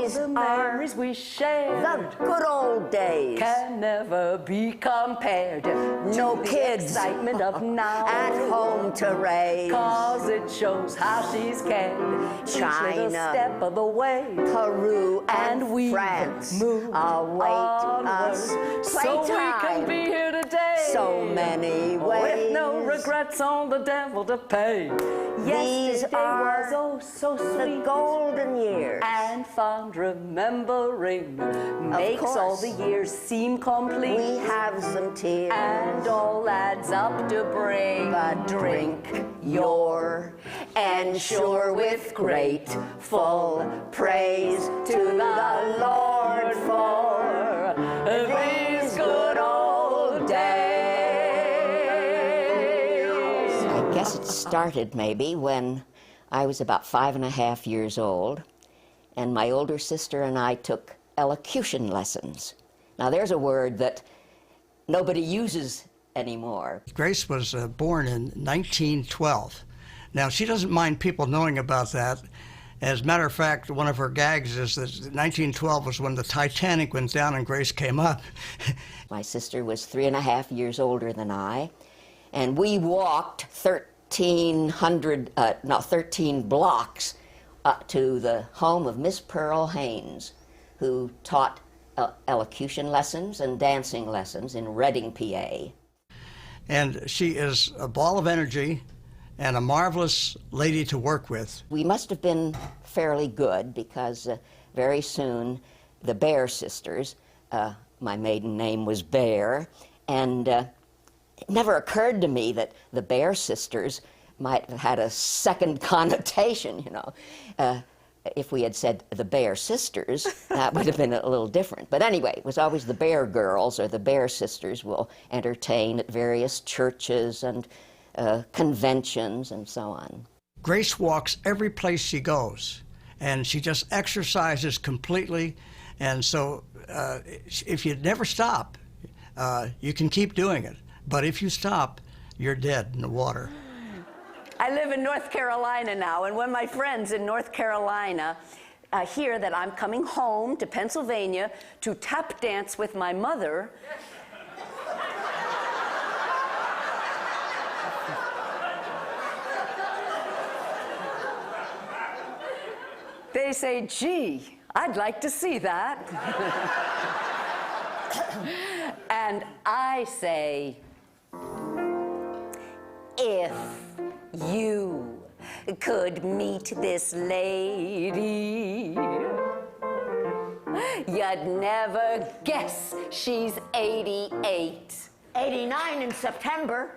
These the are memories we shared. the good old days. Can never be compared No to the kids excitement of now. at home to raise. 'Cause it shows how she's cared each little China, step of the way. Peru and we France move await us. so we can be here today. So many ways. With no regrets on the devil to pay. These Yesterday are was oh so the sweet. golden years. And fond remembering makes all course. the years seem complete. We have some tears. And all adds up to bring But drink your ensure with grateful praise to the Lord for these good old days. I guess it started maybe when I was about 5.5 years old, and my older sister and I took elocution lessons. Now there's a word that nobody uses anymore. Grace was born in 1912. Now, she doesn't mind people knowing about that. As a matter of fact, one of her gags is that 1912 was when the Titanic went down and Grace came up. My sister was 3.5 years older than I, and we walked 13 blocks up to the home of Miss Pearl Haynes, who taught elocution lessons and dancing lessons in Reading, PA. And she is a ball of energy and a marvelous lady to work with. We must have been fairly good because very soon the Baer sisters, my maiden name was Baer, and it never occurred to me that the Baer sisters might have had a second connotation, you know. If we had said the Baer sisters, that would have been a little different. But anyway, it was always the Baer girls or the Baer sisters will entertain at various churches and conventions and so on. Grace walks every place she goes, and she just exercises completely. And so if you never stop, you can keep doing it. But if you stop, you're dead in the water. I live in North Carolina now, and when my friends in North Carolina hear that I'm coming home to Pennsylvania to tap dance with my mother, they say, gee, I'd like to see that. And I say, if you could meet this lady, you'd never guess she's 88. 89 in September.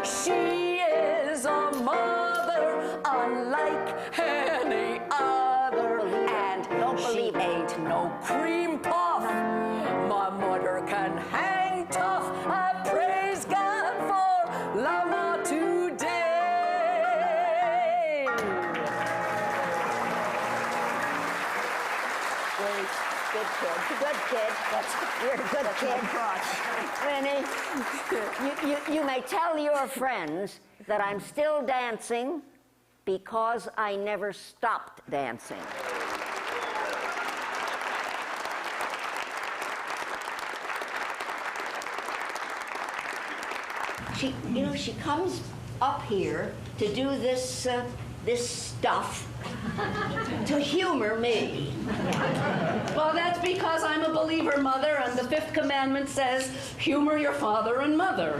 She is a mother unlike any other, and she ain't no cream puff. My mother can hang tough. I praise God for Lama today. Good kid. Good kid. You're a good kid. Winnie, you may tell your friends that I'm still dancing because I never stopped dancing. She comes up here to do this stuff to humor me. Well, that's because I'm a believer, Mother, and the fifth commandment says, humor your father and mother.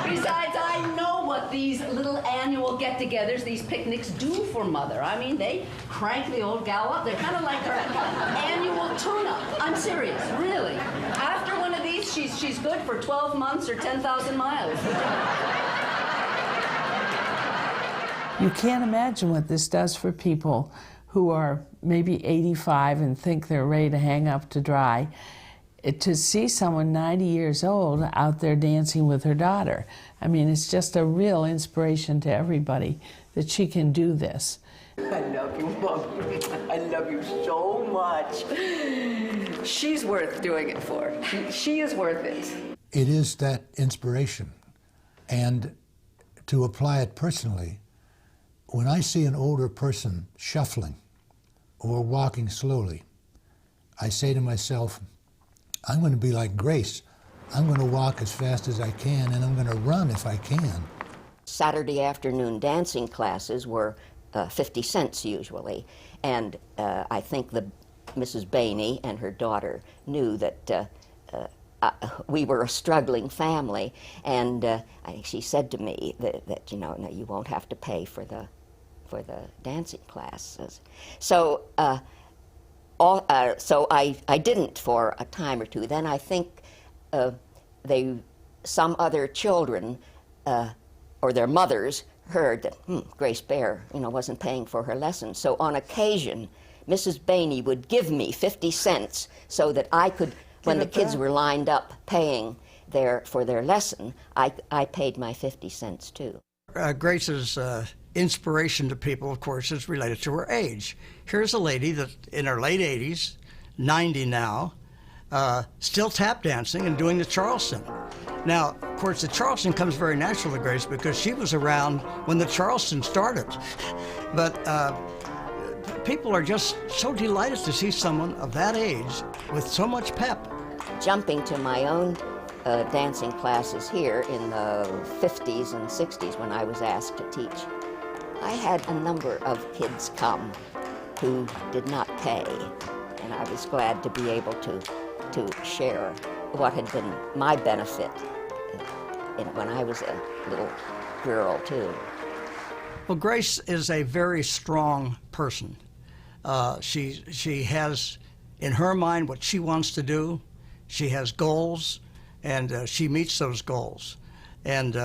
Besides, I know what these little annual get-togethers, these picnics do for Mother. I mean, they crank the old gal up. They're kind of like her annual tune-up. I'm serious, really. After one of these, she's good for 12 months or 10,000 miles. You can't imagine what this does for people who are maybe 85 and think they're ready to hang up to dry. To see someone 90 years old out there dancing with her daughter. I mean, it's just a real inspiration to everybody that she can do this. I love you, Mom. I love you so much. She's worth doing it for. She is worth it. It is that inspiration. And to apply it personally, When I see an older person shuffling or walking slowly, I say to myself, I'm going to be like Grace. I'm going to walk as fast as I can, and I'm going to run if I can. Saturday afternoon dancing classes were 50 cents usually, and I think Mrs. Bainey and her daughter knew that we were a struggling family, and she said to me that no, you won't have to pay for the dancing classes. So I didn't for a time or two. Then I think some other children or their mothers heard that Grace Baer wasn't paying for her lessons. So on occasion, Mrs. Bainey would give me 50 cents so that I could, when the kids were lined up paying for their lesson, I paid my 50 cents too. Grace's inspiration to people, of course, is related to her age. Here's a lady that in her late 80s, 90 now, still tap dancing and doing the Charleston. Now, of course, the Charleston comes very natural to Grace because she was around when the Charleston started. But people are just so delighted to see someone of that age with so much pep. Jumping to my own dancing classes here in the 50s and 60s when I was asked to teach, I had a number of kids come who did not pay, and I was glad to be able to share what had been my benefit when I was a little girl too. Well, Grace is a very strong person. She has in her mind what she wants to do. She has goals, and she meets those goals. And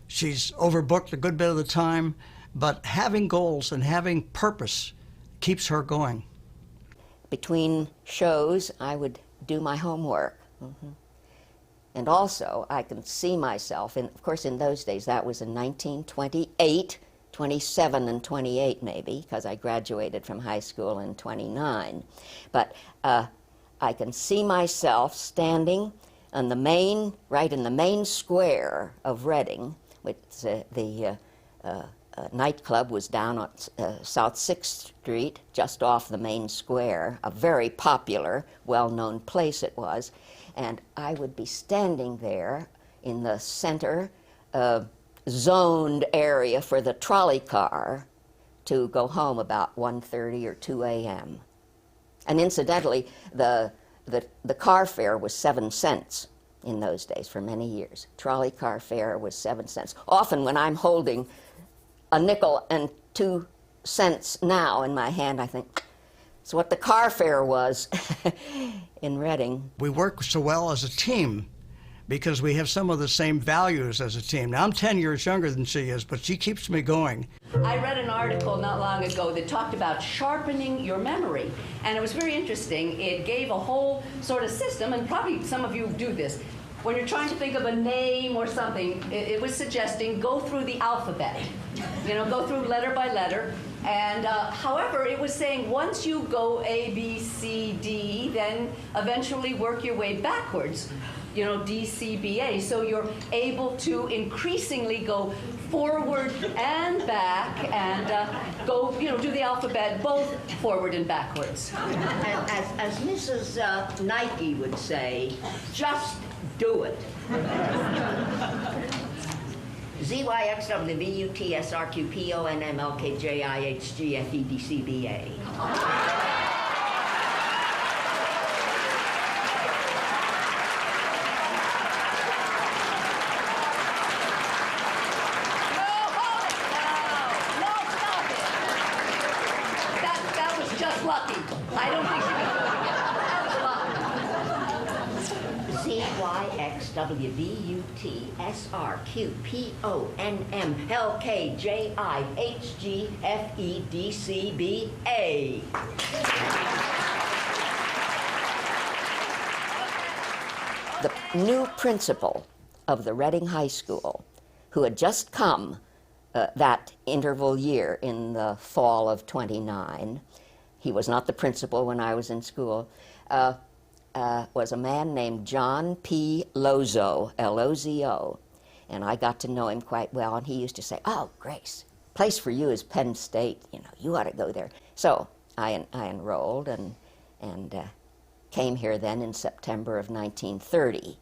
she's overbooked a good bit of the time, but having goals and having purpose keeps her going. Between shows, I would do my homework. And also, I can see myself, and of course in those days that was in 1928, 27 and 28 maybe, because I graduated from high school in 29. But I can see myself standing on right in the main square of Reading, which the nightclub was down on South 6th Street, just off the main square, a very popular, well-known place it was. And I would be standing there in the center zoned area for the trolley car to go home about 1:30 or 2 a.m. And incidentally, the car fare was 7 cents in those days for many years. Trolley car fare was 7 cents. Often when I'm holding a nickel and 2 cents now in my hand, I think, it's what the car fare was in Reading. We work so well as a team because we have some of the same values as a team. Now, I'm 10 years younger than she is, but she keeps me going. I read an article not long ago that talked about sharpening your memory, and it was very interesting. It gave a whole sort of system, and probably some of you do this. When you're trying to think of a name or something, it was suggesting go through the alphabet. Go through letter by letter. And however, it was saying once you go A, B, C, D, then eventually work your way backwards. D, C, B, A. So you're able to increasingly go forward and back and go, do the alphabet both forward and backwards. As Mrs. Nike would say, just do it. ZYXWVUTSRQPONMLKJIHGFEDCBA. Lucky. I don't think she was doing it. That was ZYXWVUTSRQPONMLKJIHGFEDCBA. The new principal of the Reading High School, who had just come that interval year in the fall of 29, he was not the principal when I was in school, was a man named John P. Lozo, L-O-Z-O. And I got to know him quite well, and he used to say, "Oh, Grace, place for you is Penn State. You know, you ought to go there. So I enrolled and came here then in September of 1930.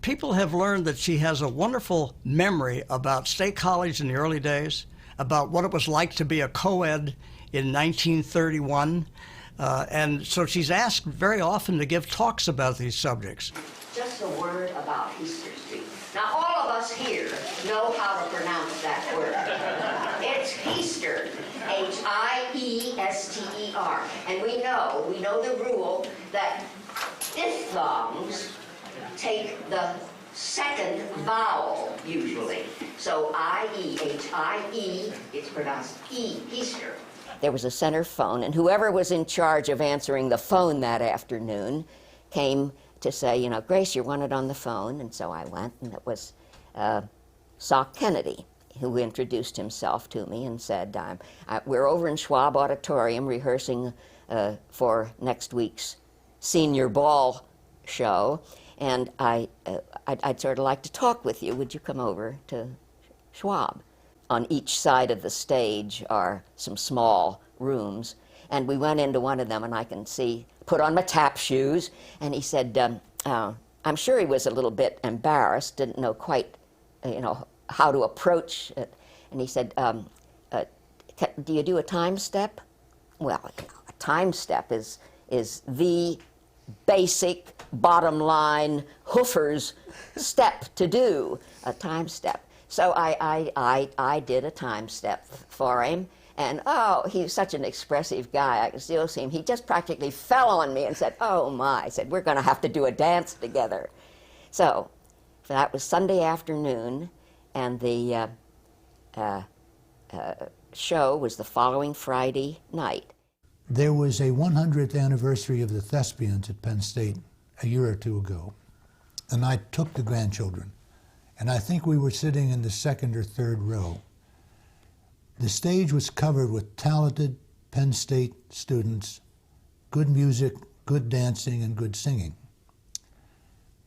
People have learned that she has a wonderful memory about State College in the early days, about what it was like to be a co-ed in 1931. And so she's asked very often to give talks about these subjects. Just a word about Easter Street. Now, all of us here know how to pronounce that word. It's Heister, H-I-E-S-T-E-R. And we know the rule that diphthongs take the second vowel, usually. So I-E-H-I-E, it's pronounced E, Heister. There was a center phone, and whoever was in charge of answering the phone that afternoon came to say, you know, Grace, you're wanted on the phone. And so I went, and it was Sock Kennedy, who introduced himself to me and said, we're over in Schwab Auditorium rehearsing for next week's senior ball show, and I'd sort of like to talk with you. Would you come over to Schwab? On each side of the stage are some small rooms, and we went into one of them, and I can see, put on my tap shoes, and he said, I'm sure he was a little bit embarrassed, didn't know quite, how to approach it, and he said, do you do a time step? Well, a time step is the basic, bottom line, hoofer's step to do, a time step. So I did a time step for him, and he's such an expressive guy. I can still see him. He just practically fell on me and said, oh my, I said, we're going to have to do a dance together. So that was Sunday afternoon, and the show was the following Friday night. There was a 100th anniversary of the Thespians at Penn State a year or two ago, and I took the grandchildren. And I think we were sitting in the second or third row. The stage was covered with talented Penn State students, good music, good dancing, and good singing.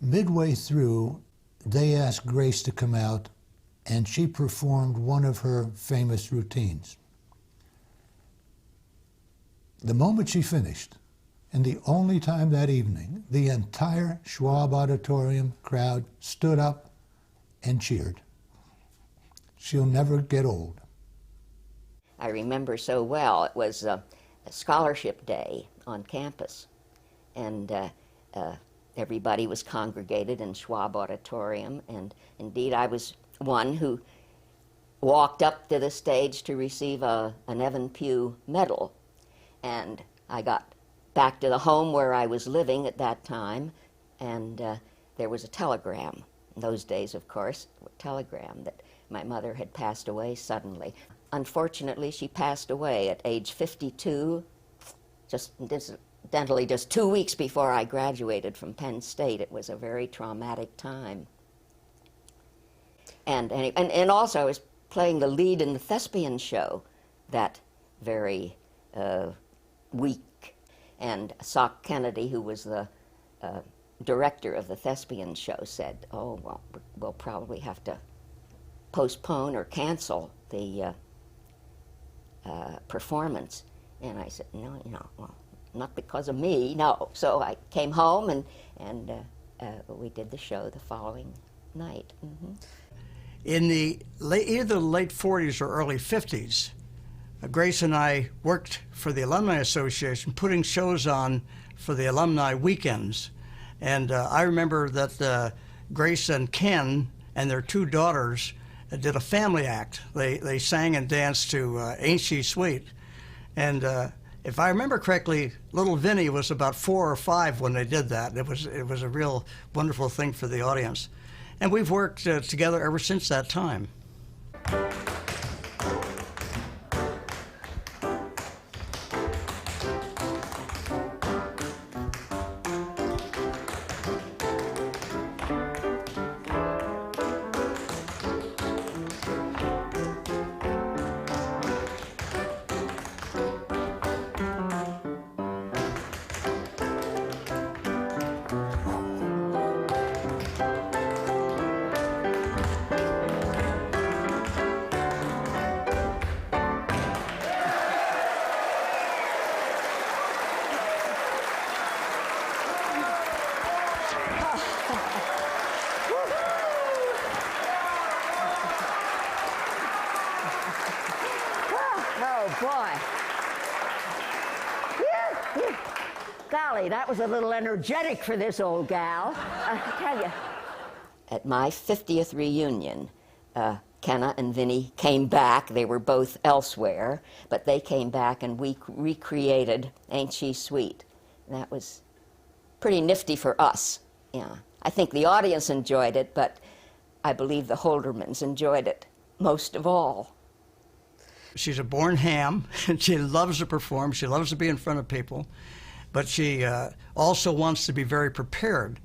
Midway through, they asked Grace to come out, and she performed one of her famous routines. The moment she finished, and the only time that evening, the entire Schwab Auditorium crowd stood up and cheered. She'll never get old. I remember so well. It was a scholarship day on campus, and everybody was congregated in Schwab Auditorium, and indeed I was one who walked up to the stage to receive an Evan Pugh medal, and I got back to the home where I was living at that time, and there was a telegram. In those days, of course, a telegram that my mother had passed away suddenly. Unfortunately, she passed away at age 52, incidentally just 2 weeks before I graduated from Penn State. It was a very traumatic time. And also I was playing the lead in the Thespian show that very week. And Sock Kennedy, who was the director of the Thespian show, said, oh, well, we'll probably have to postpone or cancel the performance. And I said, no, well, not because of me, no. So I came home, and we did the show the following night. Mm-hmm. In either the late 40s or early 50s, Grace and I worked for the Alumni Association, putting shows on for the alumni weekends. And I remember that Grace and Ken and their two daughters did a family act. They sang and danced to Ain't She Sweet. And if I remember correctly, little Vinny was about 4 or 5 when they did that. It was a real wonderful thing for the audience. And we've worked together ever since that time. boy. Whew, whew. Golly, that was a little energetic for this old gal. I tell you. At my 50th reunion, Kenna and Vinnie came back. They were both elsewhere, but they came back and we recreated Ain't She Sweet. That was pretty nifty for us. Yeah. I think the audience enjoyed it, but I believe the Holdermans enjoyed it most of all. She's a born ham, and she loves to perform. She loves to be in front of people, but she also wants to be very prepared.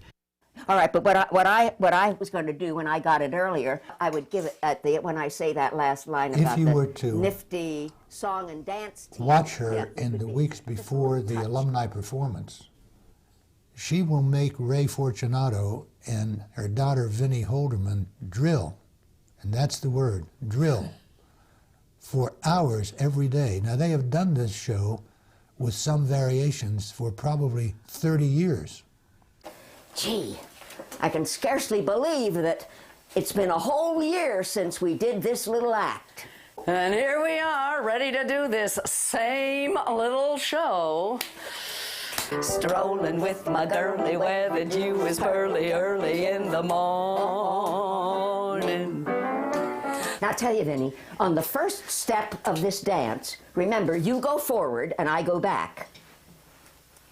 All right, but what I was going to do when I got it earlier, I would give it at the when I say that last line about the nifty song and dance team. Watch her in the weeks before the alumni performance. She will make Ray Fortunato and her daughter Vinnie Holderman drill, and that's the word, drill, for hours every day. Now they have done this show with some variations for probably 30 years. Gee, I can scarcely believe that it's been a whole year since we did this little act. And here we are, ready to do this same little show. Strolling with my girlie where the dew is pearly early in the morning. Now I'll tell you, Vinnie, on the first step of this dance, remember, you go forward and I go back.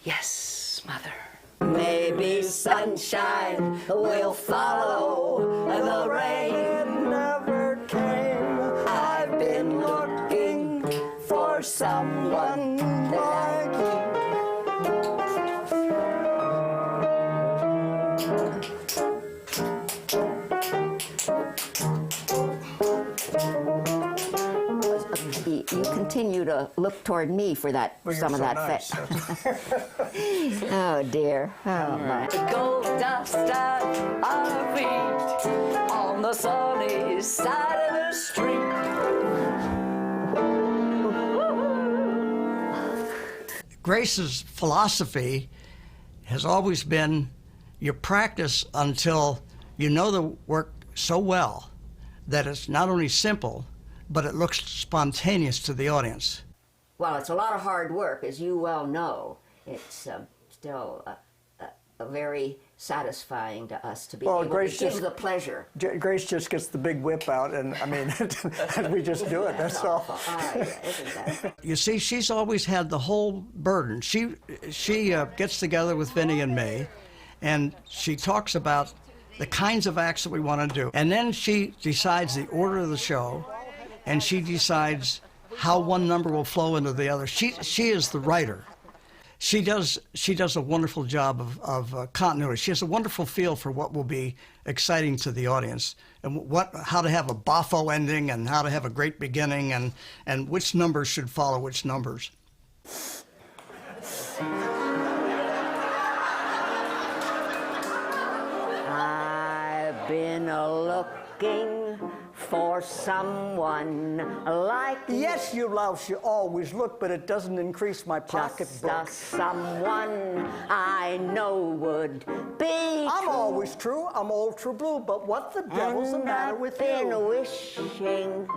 Yes, Mother. Maybe sunshine will follow the rain. Never came. I've been looking for someone like you. You continue to look toward me for that, Well, some of so that nice. Oh dear. Oh my. Gold dust at our feet on the sunny side of the street. Grace's philosophy has always been you practice until you know the work so well that it's not only simple, but it looks spontaneous to the audience. Well, it's a lot of hard work, as you well know. It's still very satisfying to us to be able to give the pleasure. Grace just gets the big whip out, and I mean, and we just do it, that's all. Isn't that? You see, she's always had the whole burden. She gets together with Vinnie and me, and she talks about the kinds of acts that we want to do. And then she decides the order of the show, and she decides how one number will flow into the other. She is the writer. She does a wonderful job of continuity. She has a wonderful feel for what will be exciting to the audience, and how to have a boffo ending, and how to have a great beginning, and which numbers should follow which numbers. I've been looking for someone like you. Yes, you louse, you always look, but it doesn't increase my pocketbook. Just someone I know would be I'm true. always true, I'm old true blue, but what the devil's the matter with I've been you? wishing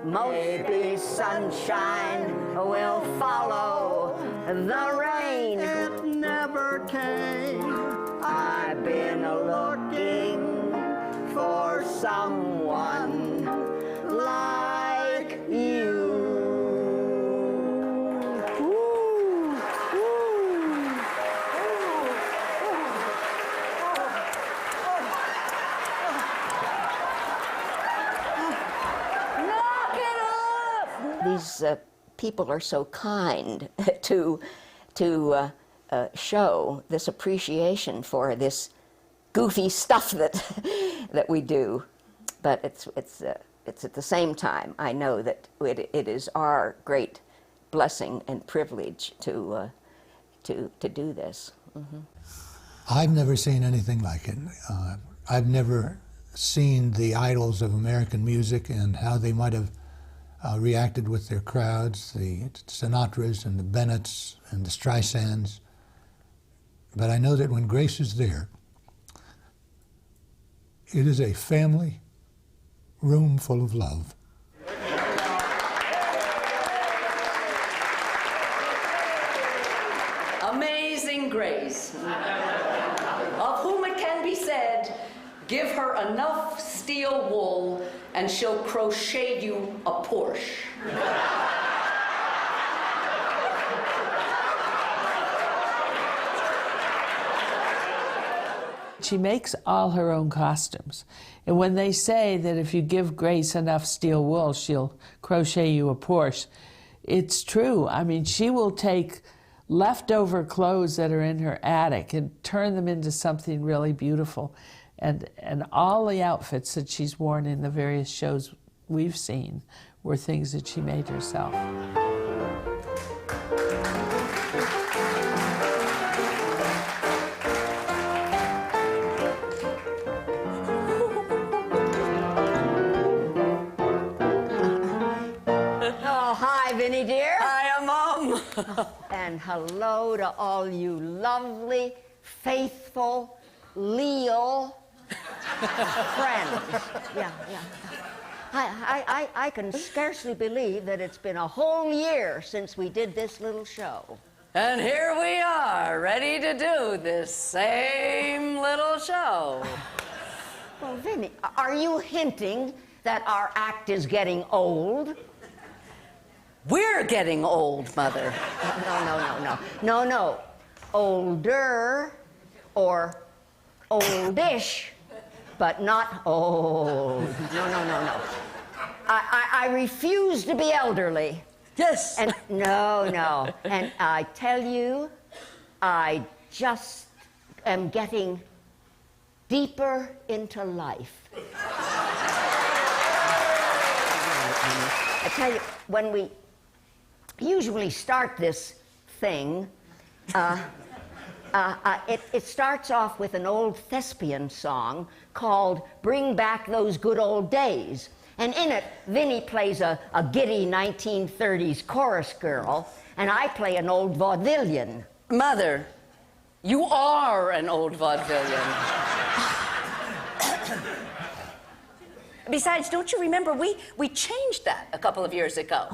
maybe sunshine will follow the rain. It never came. I've been looking for someone like you. Ooh, Knock it off! These people are so kind to show this appreciation for this goofy stuff that we do, but it's at the same time I know that it is our great blessing and privilege to do this. Mm-hmm. I've never seen anything like it. I've never seen the idols of American music and how they might have reacted with their crowds, the Sinatras and the Bennetts and the Streisands. But I know that when Grace is there, it is a family room full of love. Grace, of whom it can be said, give her enough steel wool and she'll crochet you a Porsche. She makes all her own costumes. And when they say that if you give Grace enough steel wool, she'll crochet you a Porsche, it's true. I mean, she will take leftover clothes that are in her attic and turn them into something really beautiful. And all the outfits that she's worn in the various shows we've seen were things that she made herself. Oh, hi, Vinny dear. Hiya, Mom. And hello to all you lovely, faithful, leal friends. Yeah. I can scarcely believe that it's been a whole year since we did this little show. And here we are, ready to do this same little show. Well, Vinny, are you hinting that our act is getting old? We're getting old, Mother. No. Older or oldish, but not old. No. I refuse to be elderly. Yes. And no. And I tell you, I just am getting deeper into life. I tell you, when we usually start this thing, it starts off with an old thespian song called Bring Back Those Good Old Days. And in it, Vinny plays a giddy 1930s chorus girl, and I play an old vaudevillian. Mother, you are an old vaudevillian. Besides, don't you remember, we changed that a couple of years ago.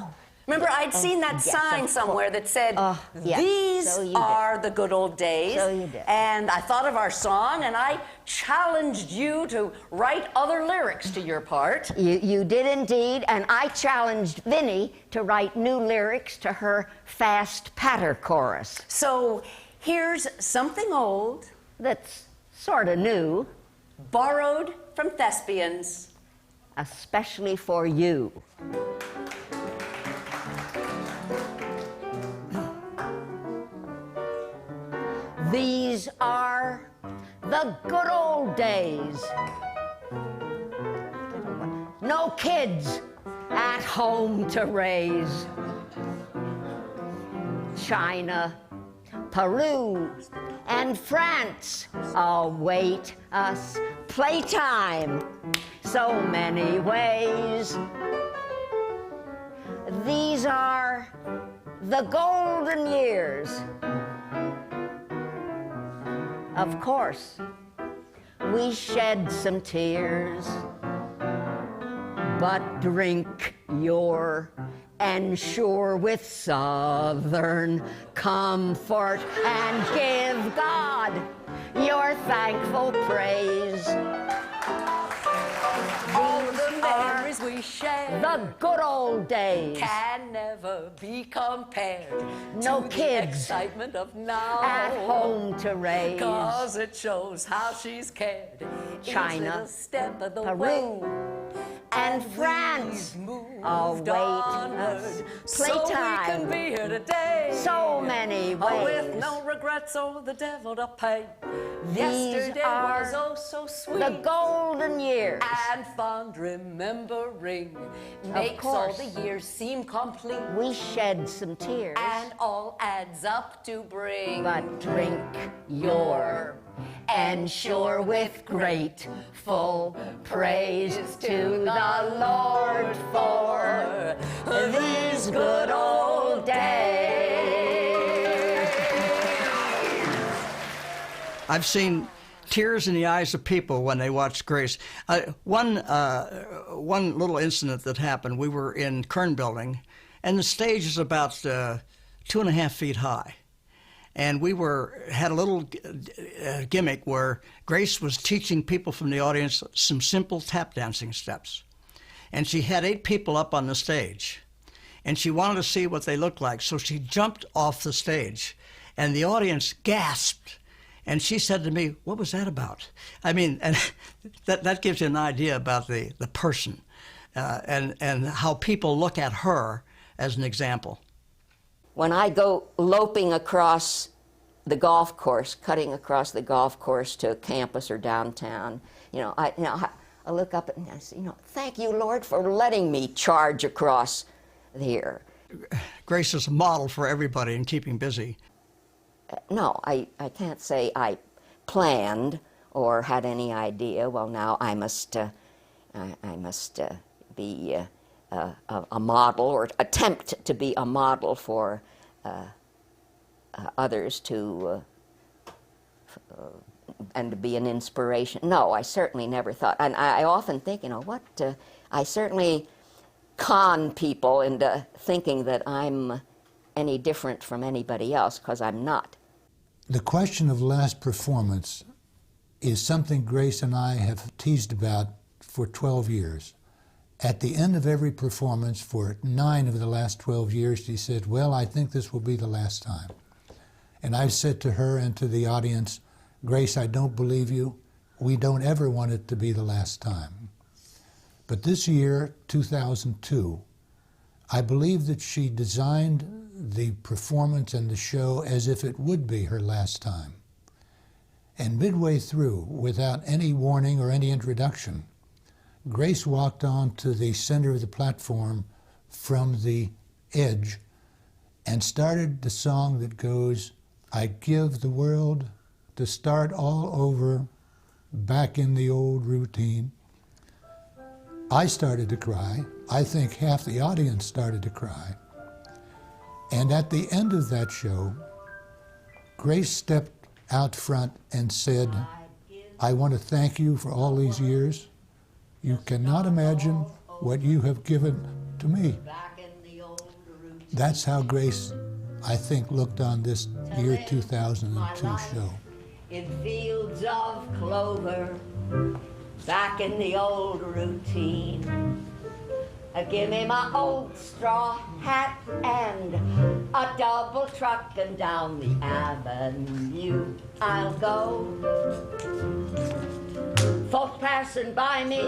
Remember, I'd seen that sign somewhere that said, these are the good old days. So you did. And I thought of our song, and I challenged you to write other lyrics to your part. You did indeed, and I challenged Vinny to write new lyrics to her fast patter chorus. So here's something old, That's sort of new, borrowed from Thespians. especially for you. These are the good old days. No kids at home to raise. China, Peru, and France await us. Playtime, so many ways. These are the golden years. Of course, we shed some tears, but drink your ensure with Southern comfort and give God your thankful praise. All the memories we share, The good old days. can never be compared No to kids the excitement of now. At home to raise. 'Cause it shows how she's cared. China, each little step of the Peru, way. and France We've moved await onward, us. so we Playtime. can be here today. So many ways. With no regrets or the devil to pay. These Yesterday are was oh so sweet. The golden years. And fond remembering makes all course. the years seem complete. We shed some tears, And all adds up to bring. but drink your ensure with grateful praise to the Lord for these good old days. I've seen tears in the eyes of people when they watch Grace. One little incident that happened, we were in Kern Building, and the stage is about 2.5 feet high. And we had a little gimmick where Grace was teaching people from the audience some simple tap dancing steps. And she had 8 people up on the stage. And she wanted to see what they looked like, so she jumped off the stage. And the audience gasped. And she said to me, "What was that about?" I mean, and that gives you an idea about the person and how people look at her as an example. When I go loping across the golf course, cutting across the golf course to a campus or downtown, I look up and I say, "Thank you, Lord, for letting me charge across here." Grace is a model for everybody in keeping busy. No, I can't say I planned or had any idea, well, now I must be a model or attempt to be a model for others and to be an inspiration. No, I certainly never thought. And I often think, I certainly con people into thinking that I'm any different from anybody else, because I'm not. The question of last performance is something Grace and I have teased about for 12 years. At the end of every performance for 9 of the last 12 years, she said, "Well, I think this will be the last time." And I've said to her and to the audience, "Grace, I don't believe you. We don't ever want it to be the last time." But this year, 2002, I believe that she designed the performance and the show as if it would be her last time. And midway through, without any warning or any introduction, Grace walked on to the center of the platform from the edge and started the song that goes, "I'd give the world to start all over, back in the old routine." I started to cry. I think half the audience started to cry. And at the end of that show, Grace stepped out front and said, "I want to thank you for all these years. You cannot imagine what you have given to me." That's how Grace, I think, looked on this year 2002 show. In fields of clover, back in the old routine. Give me my old straw hat and a double truck, and down the avenue I'll go. Folks passing by me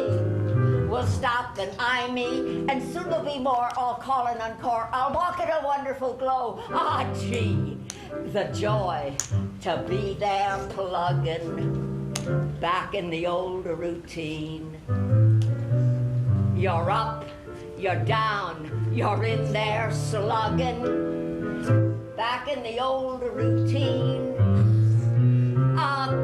will stop and eye me, and soon there'll be more, all call and encore. I'll walk in a wonderful glow. Ah, gee, the joy to be there plugging back in the old routine. You're up, you're down, you're in there slugging, back in the old routine.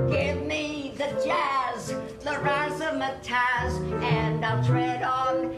Give me the jazz, the razzmatazz, and I'll tread on